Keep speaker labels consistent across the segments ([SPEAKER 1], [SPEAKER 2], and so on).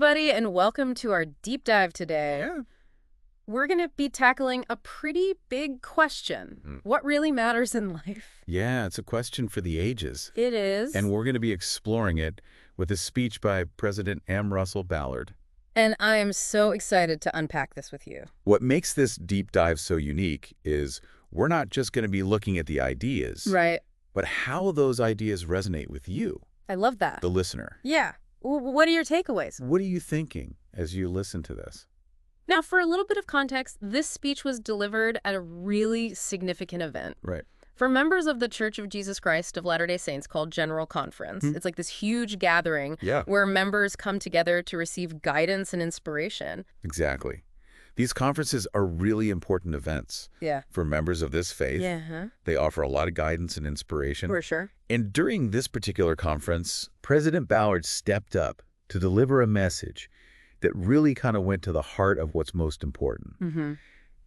[SPEAKER 1] Buddy, and welcome to our deep dive today.
[SPEAKER 2] Yeah.
[SPEAKER 1] We're going to be tackling a pretty big question. What really matters in life?
[SPEAKER 2] Yeah, it's a question for the ages.
[SPEAKER 1] It is.
[SPEAKER 2] And we're going to be exploring it with a speech by President M. Russell Ballard.
[SPEAKER 1] And I am so excited to unpack this with you.
[SPEAKER 2] What makes this deep dive so unique is we're not just going to be looking at the ideas,
[SPEAKER 1] Right.
[SPEAKER 2] but how those ideas resonate with you,
[SPEAKER 1] I love that.
[SPEAKER 2] the listener.
[SPEAKER 1] Yeah. What are your takeaways?
[SPEAKER 2] What are you thinking as you listen to this?
[SPEAKER 1] Now, for a little bit of context, this speech was delivered at a really significant event.
[SPEAKER 2] Right.
[SPEAKER 1] For members of the Church of Jesus Christ of Latter-day Saints called General Conference, it's like this huge gathering where members come together to receive guidance and inspiration.
[SPEAKER 2] Exactly. These conferences are really important events for members of this faith. They offer a lot of guidance and inspiration.
[SPEAKER 1] For sure.
[SPEAKER 2] And during this particular conference, President Ballard stepped up to deliver a message that really kind of went to the heart of what's most important.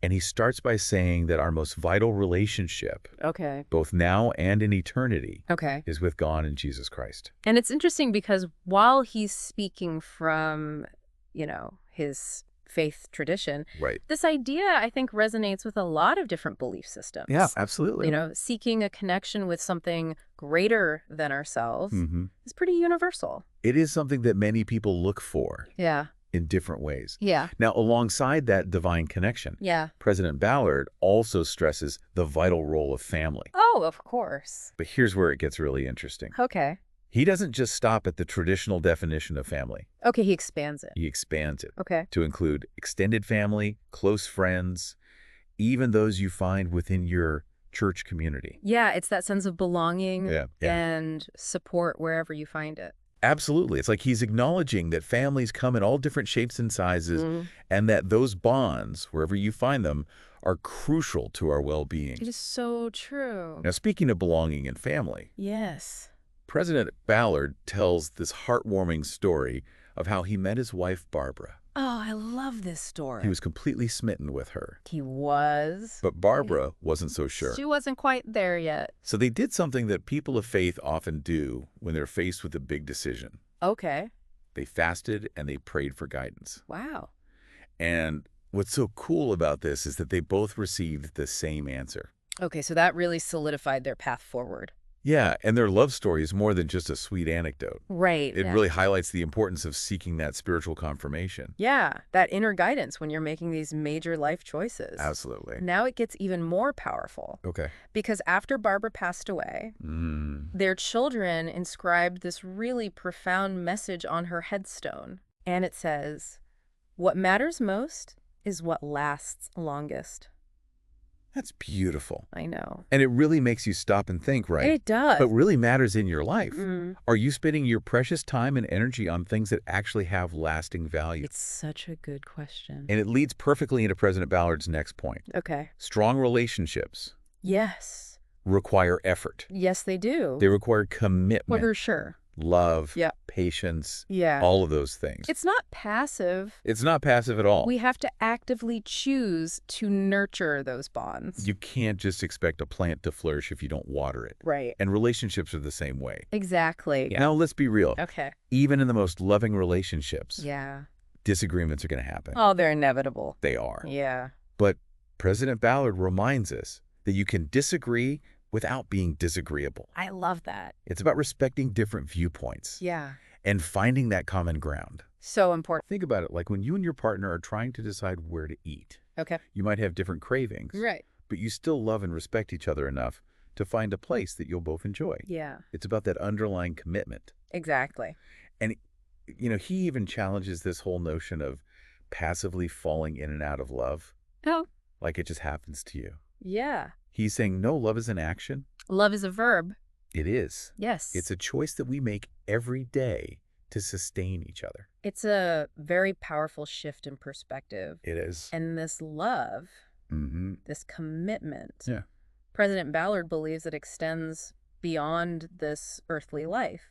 [SPEAKER 2] And he starts by saying that our most vital relationship, both now and in eternity, is with God and Jesus Christ.
[SPEAKER 1] And it's interesting because while he's speaking from, his faith tradition, this idea, I think, resonates with a lot of different belief systems.
[SPEAKER 2] Yeah, absolutely.
[SPEAKER 1] Seeking a connection with something greater than ourselves is pretty universal.
[SPEAKER 2] It is something that many people look for.
[SPEAKER 1] Yeah.
[SPEAKER 2] In different ways.
[SPEAKER 1] Yeah.
[SPEAKER 2] Now, alongside that divine connection, President Ballard also stresses the vital role of family.
[SPEAKER 1] Oh, of course.
[SPEAKER 2] But here's where it gets really interesting.
[SPEAKER 1] Okay.
[SPEAKER 2] He doesn't just stop at the traditional definition of family.
[SPEAKER 1] Okay, he expands it.
[SPEAKER 2] He expands it
[SPEAKER 1] to
[SPEAKER 2] include extended family, close friends, even those you find within your church community.
[SPEAKER 1] Yeah, it's that sense of belonging and support wherever you find it.
[SPEAKER 2] Absolutely. It's like he's acknowledging that families come in all different shapes and sizes and that those bonds, wherever you find them, are crucial to our well-being.
[SPEAKER 1] It is so true.
[SPEAKER 2] Now, speaking of belonging and family, President Ballard tells this heartwarming story of how he met his wife, Barbara.
[SPEAKER 1] Oh, I love this story.
[SPEAKER 2] He was completely smitten with her.
[SPEAKER 1] He was.
[SPEAKER 2] But Barbara wasn't so sure.
[SPEAKER 1] She wasn't quite there yet.
[SPEAKER 2] So they did something that people of faith often do when they're faced with a big decision.
[SPEAKER 1] Okay.
[SPEAKER 2] They fasted and they prayed for guidance.
[SPEAKER 1] Wow.
[SPEAKER 2] And what's so cool about this is that they both received the same answer.
[SPEAKER 1] Okay, so that really solidified their path forward.
[SPEAKER 2] Yeah, and their love story is more than just a sweet anecdote.
[SPEAKER 1] Right.
[SPEAKER 2] It really highlights the importance of seeking that spiritual confirmation.
[SPEAKER 1] Yeah, that inner guidance when you're making these major life choices.
[SPEAKER 2] Absolutely.
[SPEAKER 1] Now it gets even more powerful.
[SPEAKER 2] Okay.
[SPEAKER 1] Because after Barbara passed away, their children inscribed this really profound message on her headstone. And it says, "What matters most is what lasts longest."
[SPEAKER 2] That's beautiful.
[SPEAKER 1] I know.
[SPEAKER 2] And it really makes you stop and think, right?
[SPEAKER 1] It does.
[SPEAKER 2] What really matters in your life? Are you spending your precious time and energy on things that actually have lasting value?
[SPEAKER 1] It's such a good question.
[SPEAKER 2] And it leads perfectly into President Ballard's next point.
[SPEAKER 1] Okay.
[SPEAKER 2] Strong relationships require effort.
[SPEAKER 1] Yes, they do.
[SPEAKER 2] They require commitment.
[SPEAKER 1] For sure.
[SPEAKER 2] Love, patience,
[SPEAKER 1] Yeah.
[SPEAKER 2] all of those things.
[SPEAKER 1] It's not passive.
[SPEAKER 2] It's not passive at all.
[SPEAKER 1] We have to actively choose to nurture those bonds.
[SPEAKER 2] You can't just expect a plant to flourish if you don't water it.
[SPEAKER 1] Right.
[SPEAKER 2] And relationships are the same way.
[SPEAKER 1] Exactly.
[SPEAKER 2] Now, let's be real.
[SPEAKER 1] Okay.
[SPEAKER 2] Even in the most loving relationships,
[SPEAKER 1] Yeah.
[SPEAKER 2] disagreements are going to happen.
[SPEAKER 1] Oh, they're inevitable.
[SPEAKER 2] They are.
[SPEAKER 1] Yeah.
[SPEAKER 2] But President Ballard reminds us that you can disagree without being disagreeable.
[SPEAKER 1] I love that.
[SPEAKER 2] It's about respecting different viewpoints.
[SPEAKER 1] Yeah.
[SPEAKER 2] And finding that common ground.
[SPEAKER 1] So important.
[SPEAKER 2] Think about it like when you and your partner are trying to decide where to eat.
[SPEAKER 1] Okay.
[SPEAKER 2] You might have different cravings.
[SPEAKER 1] Right.
[SPEAKER 2] But you still love and respect each other enough to find a place that you'll both enjoy.
[SPEAKER 1] Yeah.
[SPEAKER 2] It's about that underlying commitment.
[SPEAKER 1] Exactly.
[SPEAKER 2] And, he even challenges this whole notion of passively falling in and out of love.
[SPEAKER 1] Oh.
[SPEAKER 2] Like it just happens to you.
[SPEAKER 1] Yeah.
[SPEAKER 2] He's saying, no, love is an action.
[SPEAKER 1] Love is a verb.
[SPEAKER 2] It is.
[SPEAKER 1] Yes.
[SPEAKER 2] It's a choice that we make every day to sustain each other.
[SPEAKER 1] It's a very powerful shift in perspective.
[SPEAKER 2] It is.
[SPEAKER 1] And this love, this commitment,
[SPEAKER 2] Yeah.
[SPEAKER 1] President Ballard believes it extends beyond this earthly life.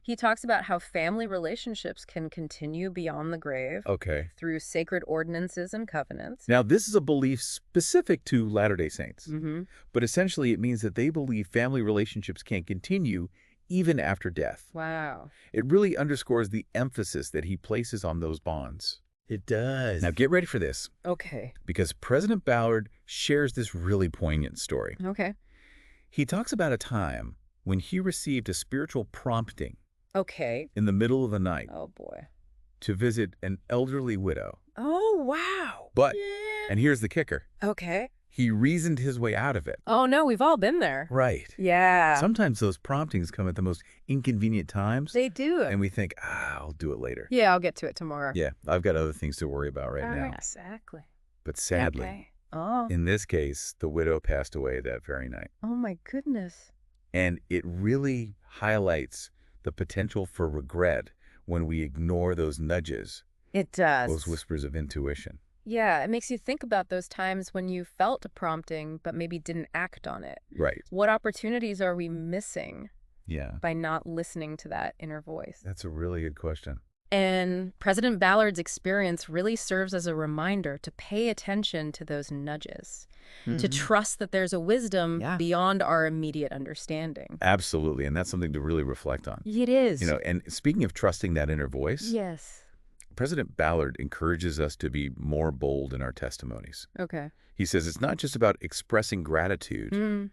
[SPEAKER 1] He talks about how family relationships can continue beyond the grave through sacred ordinances and covenants.
[SPEAKER 2] Now, this is a belief specific to Latter-day Saints, but essentially it means that they believe family relationships can continue even after death.
[SPEAKER 1] Wow.
[SPEAKER 2] It really underscores the emphasis that he places on those bonds.
[SPEAKER 3] It does.
[SPEAKER 2] Now get ready for this,
[SPEAKER 1] Okay.
[SPEAKER 2] because President Ballard shares this really poignant story.
[SPEAKER 1] Okay.
[SPEAKER 2] He talks about a time when he received a spiritual prompting
[SPEAKER 1] Okay.
[SPEAKER 2] in the middle of the night
[SPEAKER 1] Oh, boy.
[SPEAKER 2] to visit an elderly widow.
[SPEAKER 1] Oh, wow.
[SPEAKER 2] But,
[SPEAKER 1] Yeah.
[SPEAKER 2] and here's the kicker,
[SPEAKER 1] Okay.
[SPEAKER 2] he reasoned his way out of it.
[SPEAKER 1] Oh, no, we've all been there.
[SPEAKER 2] Right.
[SPEAKER 1] Yeah.
[SPEAKER 2] Sometimes those promptings come at the most inconvenient times,
[SPEAKER 1] They do.
[SPEAKER 2] and we think, I'll do it later.
[SPEAKER 1] Yeah, I'll get to it tomorrow.
[SPEAKER 2] Yeah, I've got other things to worry about right now.
[SPEAKER 1] Exactly.
[SPEAKER 2] But sadly,
[SPEAKER 1] Okay. Oh.
[SPEAKER 2] in this case, the widow passed away that very night.
[SPEAKER 1] Oh, my goodness.
[SPEAKER 2] And it really highlights the potential for regret when we ignore those nudges,
[SPEAKER 1] It does.
[SPEAKER 2] those whispers of intuition.
[SPEAKER 1] Yeah, it makes you think about those times when you felt a prompting but maybe didn't act on it.
[SPEAKER 2] Right.
[SPEAKER 1] What opportunities are we missing
[SPEAKER 2] Yeah.
[SPEAKER 1] by not listening to that inner voice?
[SPEAKER 2] That's a really good question.
[SPEAKER 1] And President Ballard's experience really serves as a reminder to pay attention to those nudges, to trust that there's a wisdom beyond our immediate understanding.
[SPEAKER 2] Absolutely. And that's something to really reflect on.
[SPEAKER 1] It is.
[SPEAKER 2] And speaking of trusting that inner voice,
[SPEAKER 1] Yes.
[SPEAKER 2] President Ballard encourages us to be more bold in our testimonies.
[SPEAKER 1] Okay.
[SPEAKER 2] He says it's not just about expressing gratitude,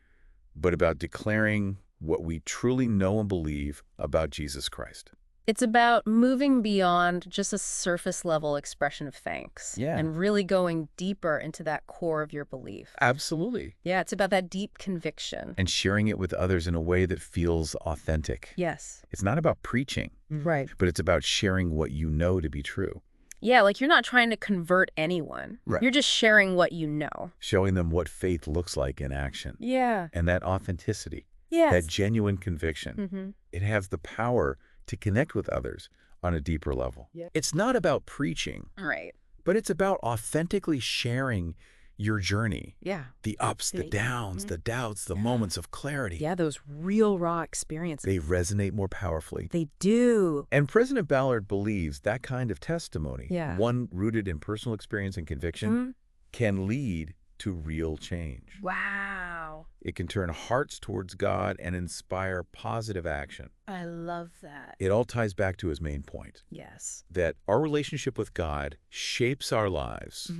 [SPEAKER 2] but about declaring what we truly know and believe about Jesus Christ.
[SPEAKER 1] It's about moving beyond just a surface level expression of thanks.
[SPEAKER 2] Yeah.
[SPEAKER 1] And really going deeper into that core of your belief.
[SPEAKER 2] Absolutely.
[SPEAKER 1] Yeah, it's about that deep conviction.
[SPEAKER 2] And sharing it with others in a way that feels authentic.
[SPEAKER 1] Yes.
[SPEAKER 2] It's not about preaching,
[SPEAKER 1] Right.
[SPEAKER 2] but it's about sharing what you know to be true.
[SPEAKER 1] Yeah, like you're not trying to convert anyone.
[SPEAKER 2] Right.
[SPEAKER 1] You're just sharing what you know.
[SPEAKER 2] Showing them what faith looks like in action.
[SPEAKER 1] Yeah.
[SPEAKER 2] And that authenticity,
[SPEAKER 1] Yes.
[SPEAKER 2] that genuine conviction, it has the power to connect with others on a deeper level.
[SPEAKER 1] Yeah.
[SPEAKER 2] It's not about preaching,
[SPEAKER 1] Right.
[SPEAKER 2] but it's about authentically sharing your journey.
[SPEAKER 1] Yeah.
[SPEAKER 2] The ups, the downs, the doubts, the moments of clarity.
[SPEAKER 1] Yeah, those real raw experiences.
[SPEAKER 2] They resonate more powerfully.
[SPEAKER 1] They do.
[SPEAKER 2] And President Ballard believes that kind of testimony,
[SPEAKER 1] Yeah.
[SPEAKER 2] one rooted in personal experience and conviction, can lead to real change.
[SPEAKER 1] Wow.
[SPEAKER 2] It can turn hearts towards God and inspire positive action.
[SPEAKER 1] I love that.
[SPEAKER 2] It all ties back to his main point,
[SPEAKER 1] Yes.
[SPEAKER 2] that our relationship with God shapes our lives,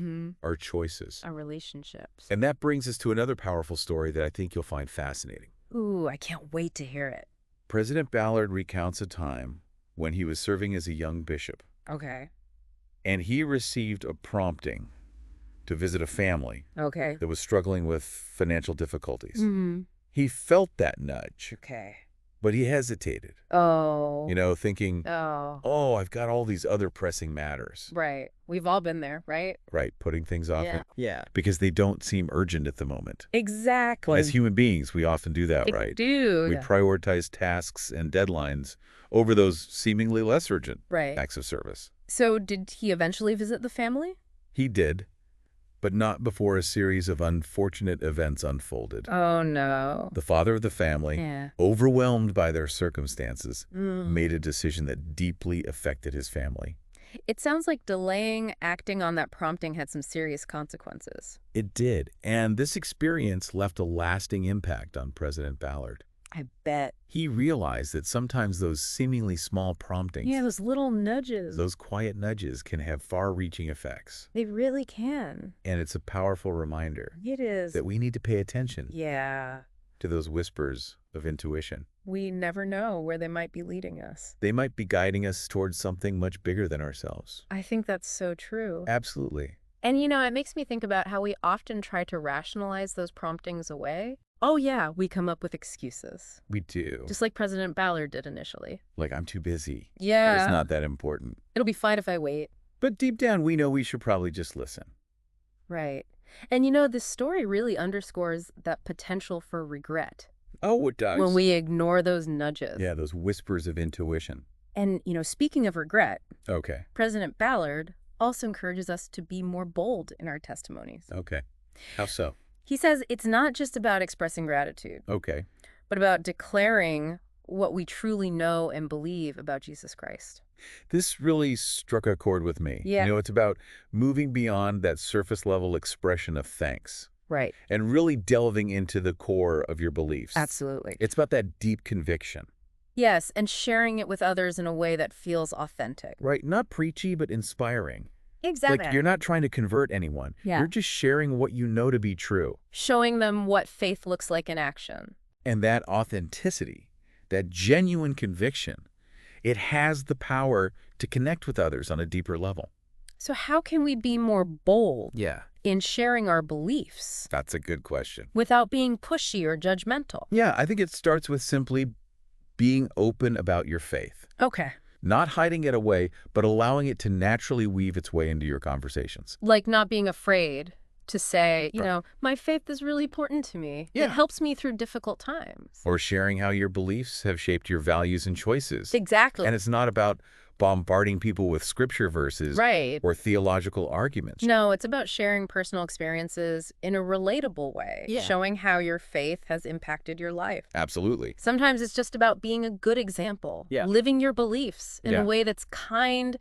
[SPEAKER 2] our choices.
[SPEAKER 1] Our relationships.
[SPEAKER 2] And that brings us to another powerful story that I think you'll find fascinating.
[SPEAKER 1] Ooh, I can't wait to hear it.
[SPEAKER 2] President Ballard recounts a time when he was serving as a young bishop,
[SPEAKER 1] Okay.
[SPEAKER 2] and he received a prompting to visit a family
[SPEAKER 1] Okay.
[SPEAKER 2] that was struggling with financial difficulties.
[SPEAKER 1] Mm-hmm.
[SPEAKER 2] He felt that nudge,
[SPEAKER 1] Okay.
[SPEAKER 2] but he hesitated,
[SPEAKER 1] Oh.
[SPEAKER 2] thinking,
[SPEAKER 1] Oh.
[SPEAKER 2] I've got all these other pressing matters.
[SPEAKER 1] Right. We've all been there, right?
[SPEAKER 2] Right, putting things off
[SPEAKER 1] Yeah.
[SPEAKER 3] Yeah.
[SPEAKER 2] because they don't seem urgent at the moment.
[SPEAKER 1] Exactly.
[SPEAKER 2] As human beings, we often do that,
[SPEAKER 1] They
[SPEAKER 2] right?
[SPEAKER 1] do.
[SPEAKER 2] We prioritize tasks and deadlines over those seemingly less urgent
[SPEAKER 1] Right.
[SPEAKER 2] acts of service.
[SPEAKER 1] So did he eventually visit the family?
[SPEAKER 2] He did, but not before a series of unfortunate events unfolded.
[SPEAKER 1] Oh, no.
[SPEAKER 2] The father of the family,
[SPEAKER 1] Yeah.
[SPEAKER 2] overwhelmed by their circumstances,
[SPEAKER 1] Mm.
[SPEAKER 2] made a decision that deeply affected his family.
[SPEAKER 1] It sounds like delaying acting on that prompting had some serious consequences.
[SPEAKER 2] It did, and this experience left a lasting impact on President Ballard.
[SPEAKER 1] I bet.
[SPEAKER 2] He realized that sometimes those seemingly small promptings,
[SPEAKER 1] Yeah, those little nudges.
[SPEAKER 2] those quiet nudges, can have far-reaching effects.
[SPEAKER 1] They really can.
[SPEAKER 2] And it's a powerful reminder
[SPEAKER 1] It is.
[SPEAKER 2] that we need to pay attention
[SPEAKER 1] Yeah.
[SPEAKER 2] to those whispers of intuition.
[SPEAKER 1] We never know where they might be leading us.
[SPEAKER 2] They might be guiding us towards something much bigger than ourselves.
[SPEAKER 1] I think that's so true.
[SPEAKER 2] Absolutely.
[SPEAKER 1] And it makes me think about how we often try to rationalize those promptings away. Oh, yeah, we come up with excuses.
[SPEAKER 2] We do.
[SPEAKER 1] Just like President Ballard did initially.
[SPEAKER 2] Like, I'm too busy.
[SPEAKER 1] Yeah.
[SPEAKER 2] It's not that important.
[SPEAKER 1] It'll be fine if I wait.
[SPEAKER 2] But deep down, we know we should probably just listen.
[SPEAKER 1] Right. And this story really underscores that potential for regret.
[SPEAKER 2] Oh, it does.
[SPEAKER 1] When we ignore those nudges.
[SPEAKER 2] Yeah, those whispers of intuition.
[SPEAKER 1] And, speaking of regret,
[SPEAKER 2] Okay.
[SPEAKER 1] President Ballard also encourages us to be more bold in our testimonies.
[SPEAKER 2] Okay. How so?
[SPEAKER 1] He says it's not just about expressing gratitude,
[SPEAKER 2] Okay.
[SPEAKER 1] but about declaring what we truly know and believe about Jesus Christ.
[SPEAKER 2] This really struck a chord with me.
[SPEAKER 1] Yeah.
[SPEAKER 2] It's about moving beyond that surface level expression of thanks
[SPEAKER 1] Right.
[SPEAKER 2] and really delving into the core of your beliefs.
[SPEAKER 1] Absolutely.
[SPEAKER 2] It's about that deep conviction.
[SPEAKER 1] Yes, and sharing it with others in a way that feels authentic.
[SPEAKER 2] Right? Not preachy, but inspiring.
[SPEAKER 1] Exactly.
[SPEAKER 2] Like, you're not trying to convert anyone.
[SPEAKER 1] Yeah.
[SPEAKER 2] You're just sharing what you know to be true.
[SPEAKER 1] Showing them what faith looks like in action.
[SPEAKER 2] And that authenticity, that genuine conviction, it has the power to connect with others on a deeper level.
[SPEAKER 1] So how can we be more bold
[SPEAKER 2] Yeah.
[SPEAKER 1] in sharing our beliefs
[SPEAKER 2] That's a good question.
[SPEAKER 1] without being pushy or judgmental?
[SPEAKER 2] Yeah, I think it starts with simply being open about your faith.
[SPEAKER 1] Okay.
[SPEAKER 2] Not hiding it away, but allowing it to naturally weave its way into your conversations.
[SPEAKER 1] Like not being afraid to say, you
[SPEAKER 2] Right.
[SPEAKER 1] know, my faith is really important to me.
[SPEAKER 2] Yeah.
[SPEAKER 1] It helps me through difficult times.
[SPEAKER 2] Or sharing how your beliefs have shaped your values and choices.
[SPEAKER 1] Exactly.
[SPEAKER 2] And it's not about bombarding people with scripture verses
[SPEAKER 1] Right.
[SPEAKER 2] or theological arguments.
[SPEAKER 1] No, it's about sharing personal experiences in a relatable way,
[SPEAKER 2] Yeah.
[SPEAKER 1] showing how your faith has impacted your life.
[SPEAKER 2] Absolutely.
[SPEAKER 1] Sometimes it's just about being a good example,
[SPEAKER 2] Yeah.
[SPEAKER 1] living your beliefs in
[SPEAKER 2] Yeah.
[SPEAKER 1] a way that's kind,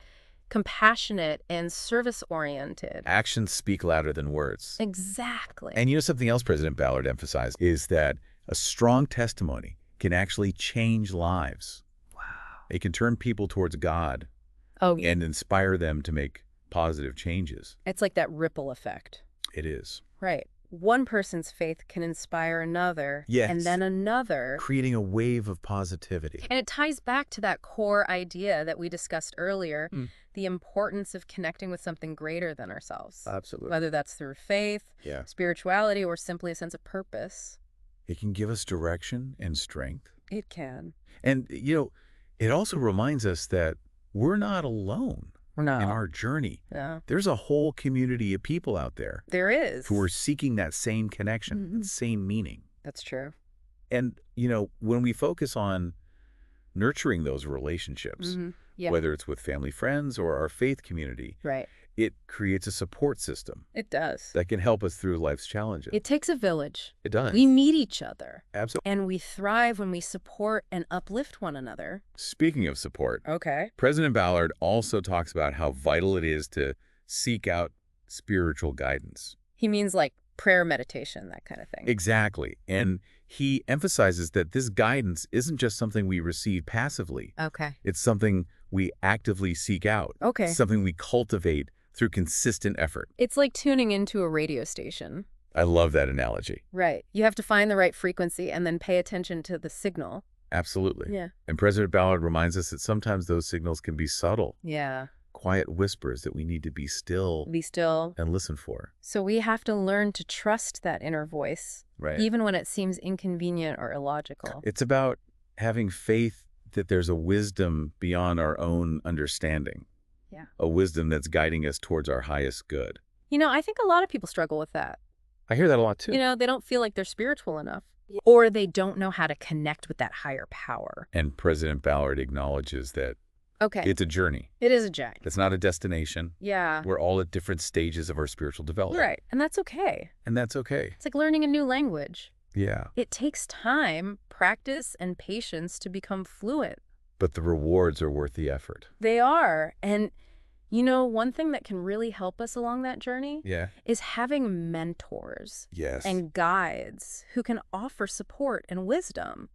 [SPEAKER 1] compassionate, and service-oriented.
[SPEAKER 2] Actions speak louder than words.
[SPEAKER 1] Exactly.
[SPEAKER 2] And you know something else President Ballard emphasized is that a strong testimony can actually change lives.
[SPEAKER 1] Wow.
[SPEAKER 2] It can turn people towards God
[SPEAKER 1] Oh,
[SPEAKER 2] and inspire them to make positive changes.
[SPEAKER 1] it's like that ripple effect.
[SPEAKER 2] It is.
[SPEAKER 1] Right. One person's faith can inspire another,
[SPEAKER 2] Yes.
[SPEAKER 1] and then another.
[SPEAKER 2] Creating a wave of positivity.
[SPEAKER 1] And it ties back to that core idea that we discussed earlier, the importance of connecting with something greater than ourselves.
[SPEAKER 2] Absolutely.
[SPEAKER 1] Whether that's through faith,
[SPEAKER 2] Yeah.
[SPEAKER 1] spirituality, or simply a sense of purpose.
[SPEAKER 2] It can give us direction and strength.
[SPEAKER 1] It can.
[SPEAKER 2] And, it also reminds us that we're not alone
[SPEAKER 1] No.
[SPEAKER 2] in our journey.
[SPEAKER 1] Yeah.
[SPEAKER 2] There's a whole community of people out there
[SPEAKER 1] There is.
[SPEAKER 2] who are seeking that same connection, that same meaning.
[SPEAKER 1] That's true.
[SPEAKER 2] And, when we focus on nurturing those relationships,
[SPEAKER 1] Yeah.
[SPEAKER 2] whether it's with family, friends, or our faith community,
[SPEAKER 1] Right.
[SPEAKER 2] it creates a support system
[SPEAKER 1] It does.
[SPEAKER 2] that can help us through life's challenges.
[SPEAKER 1] It takes a village.
[SPEAKER 2] It does.
[SPEAKER 1] We meet each other.
[SPEAKER 2] Absolutely.
[SPEAKER 1] And we thrive when we support and uplift one another.
[SPEAKER 2] Speaking of support,
[SPEAKER 1] Okay.
[SPEAKER 2] President Ballard also talks about how vital it is to seek out spiritual guidance.
[SPEAKER 1] He means like prayer, meditation, that kind of thing.
[SPEAKER 2] Exactly. And he emphasizes that this guidance isn't just something we receive passively.
[SPEAKER 1] Okay.
[SPEAKER 2] It's something we actively seek out.
[SPEAKER 1] Okay.
[SPEAKER 2] Something we cultivate through consistent effort.
[SPEAKER 1] It's like tuning into a radio station.
[SPEAKER 2] I love that analogy.
[SPEAKER 1] Right. You have to find the right frequency and then pay attention to the signal.
[SPEAKER 2] Absolutely.
[SPEAKER 1] Yeah.
[SPEAKER 2] And President Ballard reminds us that sometimes those signals can be subtle,
[SPEAKER 1] Yeah.
[SPEAKER 2] quiet whispers that we need to be still
[SPEAKER 1] Be still.
[SPEAKER 2] and listen for.
[SPEAKER 1] So we have to learn to trust that inner voice,
[SPEAKER 2] Right.
[SPEAKER 1] even when it seems inconvenient or illogical.
[SPEAKER 2] It's about having faith that there's a wisdom beyond our own understanding.
[SPEAKER 1] Yeah.
[SPEAKER 2] A wisdom that's guiding us towards our highest good.
[SPEAKER 1] You know, I think a lot of people struggle with that.
[SPEAKER 2] I hear that a lot too.
[SPEAKER 1] You know, they don't feel like they're spiritual enough. Or they don't know how to connect with that higher power.
[SPEAKER 2] And President Ballard acknowledges that
[SPEAKER 1] Okay.
[SPEAKER 2] it's a journey.
[SPEAKER 1] It is a journey.
[SPEAKER 2] It's not a destination.
[SPEAKER 1] Yeah.
[SPEAKER 2] We're all at different stages of our spiritual development.
[SPEAKER 1] Right. And that's okay.
[SPEAKER 2] And that's okay.
[SPEAKER 1] It's like learning a new language.
[SPEAKER 2] Yeah.
[SPEAKER 1] It takes time, practice, and patience to become fluent.
[SPEAKER 2] But the rewards are worth the effort.
[SPEAKER 1] They are. And, you know, one thing that can really help us along that journey
[SPEAKER 2] Yeah.
[SPEAKER 1] is having mentors
[SPEAKER 2] Yes.
[SPEAKER 1] and guides who can offer support and wisdom.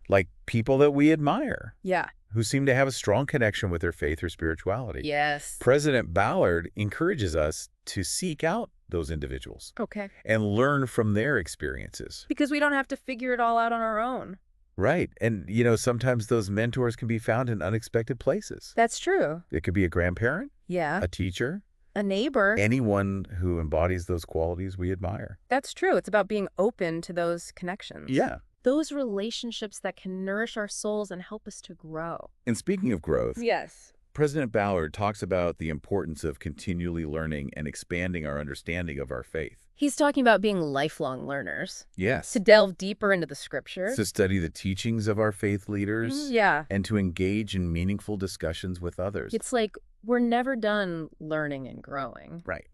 [SPEAKER 2] Like people that we admire,
[SPEAKER 1] Yeah.
[SPEAKER 2] who seem to have a strong connection with their faith or spirituality.
[SPEAKER 1] Yes.
[SPEAKER 2] President Ballard encourages us to seek out those individuals
[SPEAKER 1] Okay.
[SPEAKER 2] and learn from their experiences.
[SPEAKER 1] Because we don't have to figure it all out on our own.
[SPEAKER 2] Right. And, sometimes those mentors can be found in unexpected places.
[SPEAKER 1] That's true.
[SPEAKER 2] It could be a grandparent,
[SPEAKER 1] Yeah.
[SPEAKER 2] a teacher,
[SPEAKER 1] A neighbor.
[SPEAKER 2] anyone who embodies those qualities we admire.
[SPEAKER 1] That's true. It's about being open to those connections.
[SPEAKER 2] Yeah.
[SPEAKER 1] Those relationships that can nourish our souls and help us to grow.
[SPEAKER 2] And speaking of growth,
[SPEAKER 1] Yes.
[SPEAKER 2] President Ballard talks about the importance of continually learning and expanding our understanding of our faith.
[SPEAKER 1] He's talking about being lifelong learners,
[SPEAKER 2] Yes.
[SPEAKER 1] to delve deeper into the scriptures.
[SPEAKER 2] To study the teachings of our faith leaders.
[SPEAKER 1] Yeah.
[SPEAKER 2] And to engage in meaningful discussions with others.
[SPEAKER 1] It's like we're never done learning and growing.
[SPEAKER 2] Right.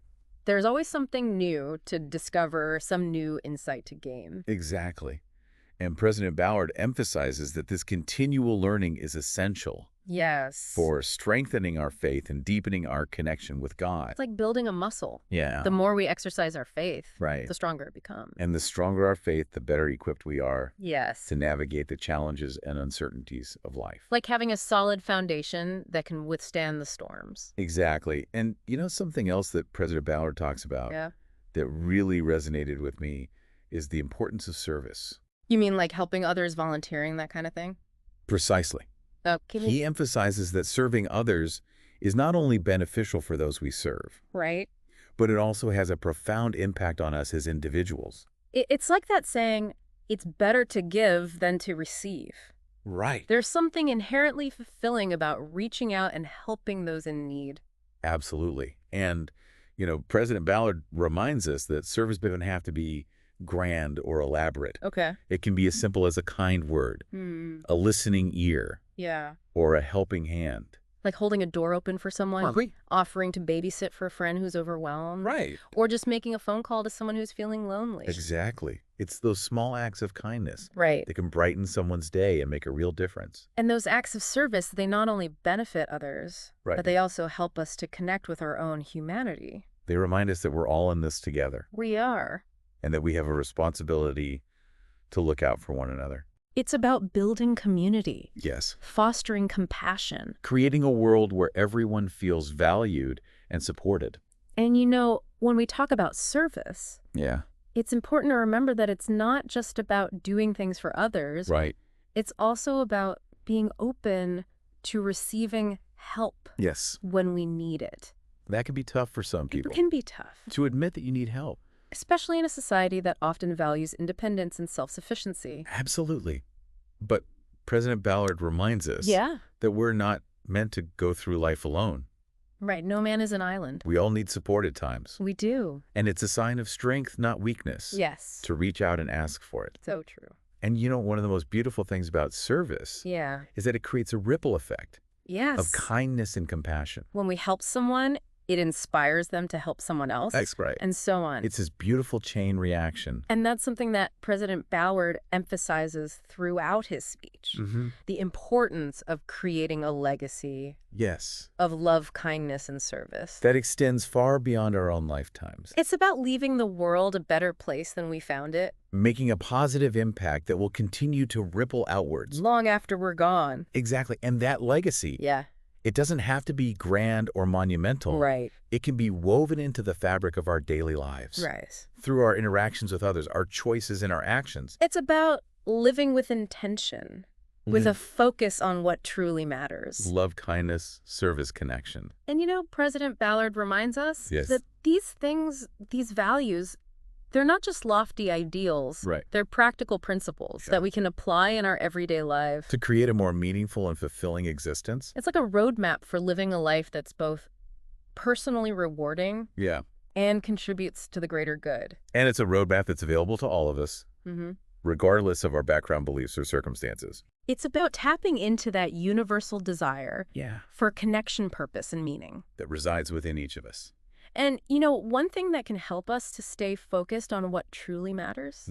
[SPEAKER 1] There's always something new to discover, some new insight to gain.
[SPEAKER 2] Exactly. And President Ballard emphasizes that this continual learning is essential
[SPEAKER 1] Yes.
[SPEAKER 2] for strengthening our faith and deepening our connection with God.
[SPEAKER 1] It's like building a muscle.
[SPEAKER 2] Yeah.
[SPEAKER 1] The more we exercise our faith,
[SPEAKER 2] Right.
[SPEAKER 1] the stronger it becomes.
[SPEAKER 2] And the stronger our faith, the better equipped we are
[SPEAKER 1] Yes.
[SPEAKER 2] to navigate the challenges and uncertainties of life.
[SPEAKER 1] Like having a solid foundation that can withstand the storms.
[SPEAKER 2] Exactly. And something else that President Ballard talks about that really resonated with me is the importance of service.
[SPEAKER 1] You mean like helping others, volunteering, that kind of thing?
[SPEAKER 2] Precisely. He emphasizes that serving others is not only beneficial for those we serve,
[SPEAKER 1] right,
[SPEAKER 2] but it also has a profound impact on us as individuals.
[SPEAKER 1] It's like that saying, it's better to give than to receive.
[SPEAKER 2] Right.
[SPEAKER 1] There's something inherently fulfilling about reaching out and helping those in need.
[SPEAKER 2] Absolutely. And, President Ballard reminds us that service doesn't have to be grand or elaborate.
[SPEAKER 1] Okay.
[SPEAKER 2] It can be as simple as a kind word, a listening ear, or a helping hand.
[SPEAKER 1] Like holding a door open for someone, offering to babysit for a friend who's overwhelmed.
[SPEAKER 2] Right.
[SPEAKER 1] Or just making a phone call to someone who's feeling lonely.
[SPEAKER 2] Exactly. It's those small acts of kindness
[SPEAKER 1] that
[SPEAKER 2] can brighten someone's day and make a real difference.
[SPEAKER 1] And those acts of service, they not only benefit others, but they also help us to connect with our own humanity.
[SPEAKER 2] They remind us that we're all in this together.
[SPEAKER 1] We are.
[SPEAKER 2] And that we have a responsibility to look out for one another.
[SPEAKER 1] It's about building community.
[SPEAKER 2] Yes.
[SPEAKER 1] Fostering compassion.
[SPEAKER 2] Creating a world where everyone feels valued and supported.
[SPEAKER 1] And when we talk about service, it's important to remember that it's not just about doing things for others.
[SPEAKER 2] Right.
[SPEAKER 1] It's also about being open to receiving help.
[SPEAKER 2] Yes.
[SPEAKER 1] When we need it.
[SPEAKER 2] That can be tough for some people.
[SPEAKER 1] It can be tough.
[SPEAKER 2] To admit that you need help.
[SPEAKER 1] Especially in a society that often values independence and self-sufficiency.
[SPEAKER 2] Absolutely. But President Ballard reminds us that we're not meant to go through life alone.
[SPEAKER 1] Right. No man is an island.
[SPEAKER 2] We all need support at times.
[SPEAKER 1] We do.
[SPEAKER 2] And it's a sign of strength, not weakness.
[SPEAKER 1] Yes.
[SPEAKER 2] To reach out and ask for it.
[SPEAKER 1] So true.
[SPEAKER 2] And one of the most beautiful things about service is that it creates a ripple effect of kindness and compassion.
[SPEAKER 1] When we help someone, it inspires them to help someone else.
[SPEAKER 2] That's right.
[SPEAKER 1] And so on.
[SPEAKER 2] It's this beautiful chain reaction.
[SPEAKER 1] And that's something that President Ballard emphasizes throughout his speech. The importance of creating a legacy of love, kindness, and service.
[SPEAKER 2] That extends far beyond our own lifetimes.
[SPEAKER 1] It's about leaving the world a better place than we found it.
[SPEAKER 2] Making a positive impact that will continue to ripple outwards.
[SPEAKER 1] Long after we're gone.
[SPEAKER 2] Exactly. And that legacy. It doesn't have to be grand or monumental.
[SPEAKER 1] Right.
[SPEAKER 2] It can be woven into the fabric of our daily lives.
[SPEAKER 1] Right.
[SPEAKER 2] Through our interactions with others, our choices and our actions.
[SPEAKER 1] It's about living with intention, with a focus on what truly matters.
[SPEAKER 2] Love, kindness, service, connection.
[SPEAKER 1] And President Ballard reminds us that these things, these values, they're not just lofty ideals.
[SPEAKER 2] Right.
[SPEAKER 1] They're practical principles that we can apply in our everyday life.
[SPEAKER 2] To create a more meaningful and fulfilling existence.
[SPEAKER 1] It's like a roadmap for living a life that's both personally rewarding and contributes to the greater good.
[SPEAKER 2] And it's a roadmap that's available to all of us, regardless of our background beliefs or circumstances.
[SPEAKER 1] It's about tapping into that universal desire for connection, purpose, and meaning.
[SPEAKER 2] That resides within each of us.
[SPEAKER 1] And, one thing that can help us to stay focused on what truly matters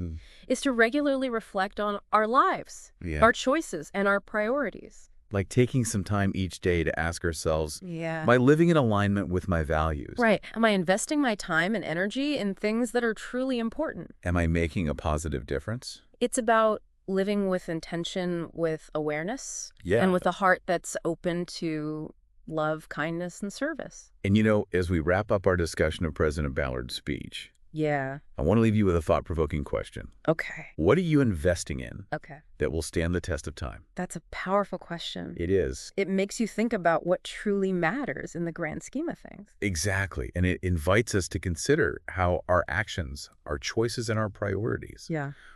[SPEAKER 1] is to regularly reflect on our lives, our choices, and our priorities.
[SPEAKER 2] Like taking some time each day to ask ourselves, am I living in alignment with my values?
[SPEAKER 1] Right. Am I investing my time and energy in things that are truly important?
[SPEAKER 2] Am I making a positive difference?
[SPEAKER 1] It's about living with intention, with awareness, and with a heart that's open to love, kindness, and service.
[SPEAKER 2] And as we wrap up our discussion of President Ballard's speech, I want to leave you with a thought-provoking question.
[SPEAKER 1] Okay.
[SPEAKER 2] What are you investing in
[SPEAKER 1] Okay.
[SPEAKER 2] that will stand the test of time?
[SPEAKER 1] That's a powerful question.
[SPEAKER 2] It is.
[SPEAKER 1] It makes you think about what truly matters in the grand scheme of things.
[SPEAKER 2] Exactly. And it invites us to consider how our actions, our choices, and our priorities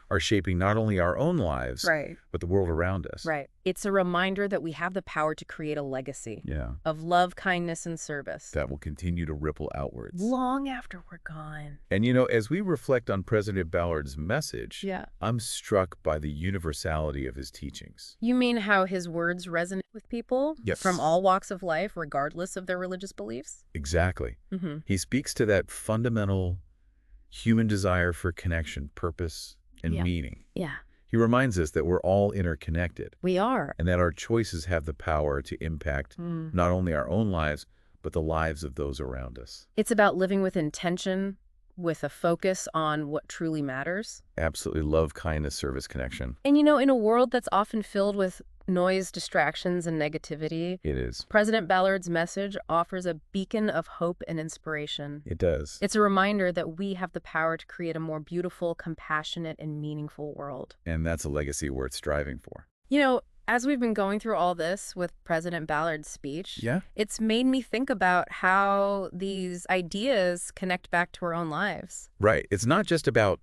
[SPEAKER 2] are shaping not only our own lives, but the world around us.
[SPEAKER 1] Right. It's a reminder that we have the power to create a legacy of love, kindness, and service
[SPEAKER 2] that will continue to ripple outwards.
[SPEAKER 1] Long after we're gone.
[SPEAKER 2] And as we reflect on President Ballard's message, I'm struck by the universality of his teachings.
[SPEAKER 1] You mean how his words resonate with people from all walks of life, regardless of their religious beliefs?
[SPEAKER 2] Exactly. He speaks to that fundamental human desire for connection, purpose, and meaning. He reminds us that we're all interconnected
[SPEAKER 1] We are.
[SPEAKER 2] and that our choices have the power to impact not only our own lives, but the lives of those around us.
[SPEAKER 1] It's about living with intention, with a focus on what truly matters.
[SPEAKER 2] Absolutely love kindness, service, connection.
[SPEAKER 1] And in a world that's often filled with noise, distractions, and negativity,
[SPEAKER 2] It is.
[SPEAKER 1] President Ballard's message offers a beacon of hope and inspiration.
[SPEAKER 2] It does.
[SPEAKER 1] It's a reminder that we have the power to create a more beautiful, compassionate, and meaningful world.
[SPEAKER 2] And that's a legacy worth striving for.
[SPEAKER 1] As we've been going through all this with President Ballard's speech,
[SPEAKER 2] Yeah?
[SPEAKER 1] it's made me think about how these ideas connect back to our own lives.
[SPEAKER 2] Right. It's not just about,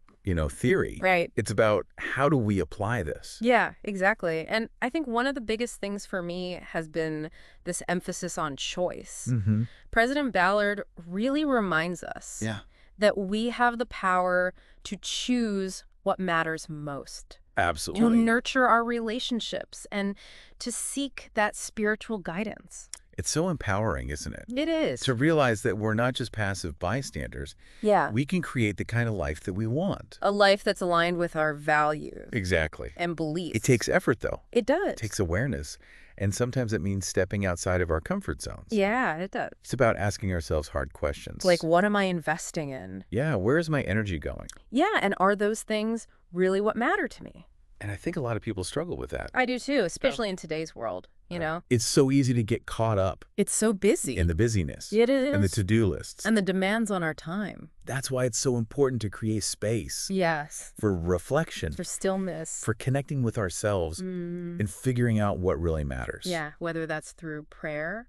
[SPEAKER 2] theory.
[SPEAKER 1] Right.
[SPEAKER 2] It's about how do we apply this?
[SPEAKER 1] Yeah, exactly. And I think one of the biggest things for me has been this emphasis on choice.
[SPEAKER 2] Mm-hmm.
[SPEAKER 1] President Ballard really reminds us
[SPEAKER 2] Yeah.
[SPEAKER 1] that we have the power to choose what matters most, to
[SPEAKER 2] Absolutely.
[SPEAKER 1] nurture our relationships, and to seek that spiritual guidance.
[SPEAKER 2] It's so empowering, isn't it?
[SPEAKER 1] It is.
[SPEAKER 2] To realize that we're not just passive bystanders.
[SPEAKER 1] Yeah.
[SPEAKER 2] We can create the kind of life that we want.
[SPEAKER 1] A life that's aligned with our values
[SPEAKER 2] Exactly.
[SPEAKER 1] and beliefs.
[SPEAKER 2] It takes effort, though.
[SPEAKER 1] It does.
[SPEAKER 2] It takes awareness. And sometimes it means stepping outside of our comfort zones.
[SPEAKER 1] Yeah, it does.
[SPEAKER 2] It's about asking ourselves hard questions.
[SPEAKER 1] Like, what am I investing in?
[SPEAKER 2] Yeah, where is my energy going?
[SPEAKER 1] Yeah, and are those things really what matter to me?
[SPEAKER 2] And I think a lot of people struggle with that.
[SPEAKER 1] I do too, especially in today's world,
[SPEAKER 2] It's so easy to get caught up
[SPEAKER 1] It's so busy.
[SPEAKER 2] in the busyness.
[SPEAKER 1] It is.
[SPEAKER 2] And the to-do lists.
[SPEAKER 1] And the demands on our time.
[SPEAKER 2] That's why it's so important to create space
[SPEAKER 1] Yes.
[SPEAKER 2] for reflection,
[SPEAKER 1] For stillness.
[SPEAKER 2] for connecting with ourselves and figuring out what really matters.
[SPEAKER 1] Yeah, whether that's through prayer,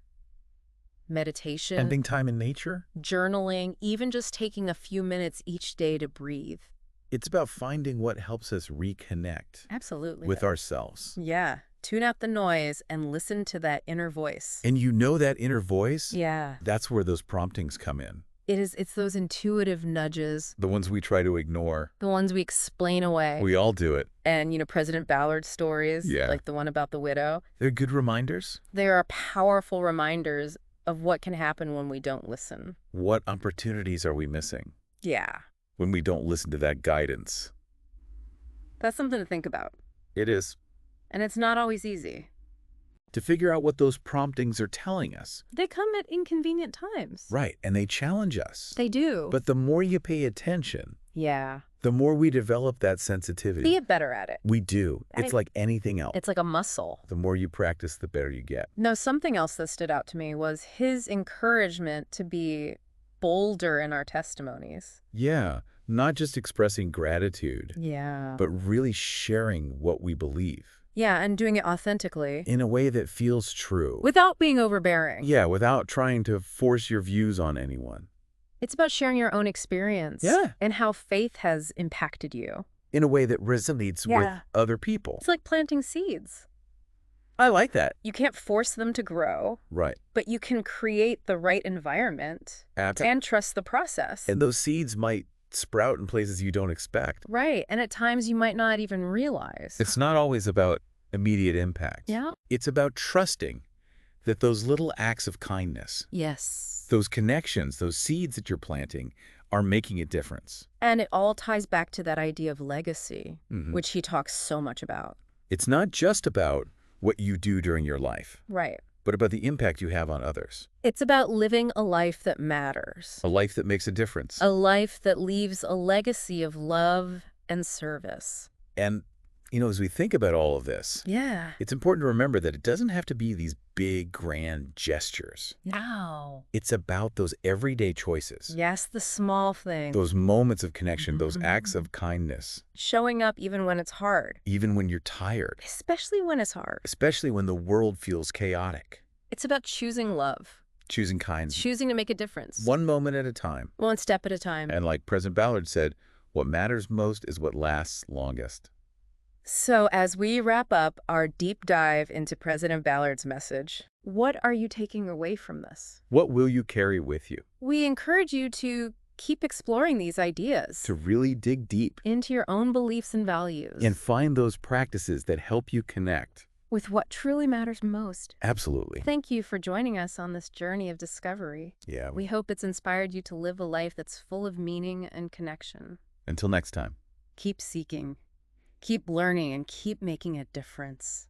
[SPEAKER 1] meditation,
[SPEAKER 2] Spending time in nature.
[SPEAKER 1] journaling, even just taking a few minutes each day to breathe.
[SPEAKER 2] It's about finding what helps us reconnect
[SPEAKER 1] Absolutely.
[SPEAKER 2] with ourselves.
[SPEAKER 1] Yeah. Tune out the noise and listen to that inner voice.
[SPEAKER 2] And that inner voice?
[SPEAKER 1] Yeah.
[SPEAKER 2] That's where those promptings come in.
[SPEAKER 1] It's those intuitive nudges,
[SPEAKER 2] The ones we try to ignore.
[SPEAKER 1] the ones we explain away.
[SPEAKER 2] We all do it.
[SPEAKER 1] And, President Ballard's stories,
[SPEAKER 2] Yeah.
[SPEAKER 1] like the one about the widow,
[SPEAKER 2] They're good reminders.
[SPEAKER 1] they are powerful reminders of what can happen when we don't listen.
[SPEAKER 2] What opportunities are we missing
[SPEAKER 1] Yeah.
[SPEAKER 2] when we don't listen to that guidance?
[SPEAKER 1] That's something to think about.
[SPEAKER 2] It is.
[SPEAKER 1] And it's not always easy.
[SPEAKER 2] To figure out what those promptings are telling us.
[SPEAKER 1] They come at inconvenient times.
[SPEAKER 2] Right, and they challenge us.
[SPEAKER 1] They do.
[SPEAKER 2] But the more you pay attention,
[SPEAKER 1] yeah.
[SPEAKER 2] the more we develop that sensitivity.
[SPEAKER 1] Be better at it.
[SPEAKER 2] We do. It's like anything else.
[SPEAKER 1] It's like a muscle.
[SPEAKER 2] The more you practice, the better you get.
[SPEAKER 1] No, something else that stood out to me was his encouragement to be bolder in our testimonies.
[SPEAKER 2] Yeah, not just expressing gratitude,
[SPEAKER 1] Yeah.
[SPEAKER 2] but really sharing what we believe
[SPEAKER 1] Yeah, and doing it authentically.
[SPEAKER 2] in a way that feels true.
[SPEAKER 1] Without being overbearing.
[SPEAKER 2] Yeah, without trying to force your views on anyone.
[SPEAKER 1] It's about sharing your own experience.
[SPEAKER 2] Yeah.
[SPEAKER 1] And how faith has impacted you.
[SPEAKER 2] In a way that resonates with other people.
[SPEAKER 1] It's like planting seeds.
[SPEAKER 2] I like that.
[SPEAKER 1] You can't force them to grow,
[SPEAKER 2] Right.
[SPEAKER 1] but you can create the right environment and trust the process.
[SPEAKER 2] And those seeds might sprout in places you don't expect.
[SPEAKER 1] Right. And at times you might not even realize.
[SPEAKER 2] It's not always about immediate impact.
[SPEAKER 1] Yeah.
[SPEAKER 2] It's about trusting that those little acts of kindness,
[SPEAKER 1] Yes.
[SPEAKER 2] those connections, those seeds that you're planting are making a difference.
[SPEAKER 1] And it all ties back to that idea of legacy,
[SPEAKER 2] Mhm.
[SPEAKER 1] which he talks so much about.
[SPEAKER 2] It's not just about what you do during your life,
[SPEAKER 1] Right.
[SPEAKER 2] but about the impact you have on others.
[SPEAKER 1] It's about living a life that matters.
[SPEAKER 2] A life that makes a difference.
[SPEAKER 1] A life that leaves a legacy of love and service.
[SPEAKER 2] And, as we think about all of this,
[SPEAKER 1] Yeah.
[SPEAKER 2] it's important to remember that it doesn't have to be these big, grand gestures.
[SPEAKER 1] No.
[SPEAKER 2] It's about those everyday choices,
[SPEAKER 1] Yes, the small things.
[SPEAKER 2] those moments of connection, those acts of kindness,
[SPEAKER 1] Showing up even when it's hard.
[SPEAKER 2] even when you're tired,
[SPEAKER 1] Especially when it's hard.
[SPEAKER 2] especially when the world feels chaotic.
[SPEAKER 1] It's about choosing love.
[SPEAKER 2] Choosing kindness.
[SPEAKER 1] Choosing to make a difference.
[SPEAKER 2] One moment at a time.
[SPEAKER 1] One step at a time.
[SPEAKER 2] And like President Ballard said, what matters most is what lasts longest.
[SPEAKER 1] So as we wrap up our deep dive into President Ballard's message, what are you taking away from this?
[SPEAKER 2] What will you carry with you?
[SPEAKER 1] We encourage you to keep exploring these ideas
[SPEAKER 2] To really dig deep
[SPEAKER 1] into your own beliefs and values
[SPEAKER 2] and find those practices that help you connect.
[SPEAKER 1] with what truly matters most.
[SPEAKER 2] Absolutely.
[SPEAKER 1] Thank you for joining us on this journey of discovery.
[SPEAKER 2] Yeah.
[SPEAKER 1] We hope it's inspired you to live a life that's full of meaning and connection.
[SPEAKER 2] Until next time.
[SPEAKER 1] Keep seeking. Keep learning and keep making a difference.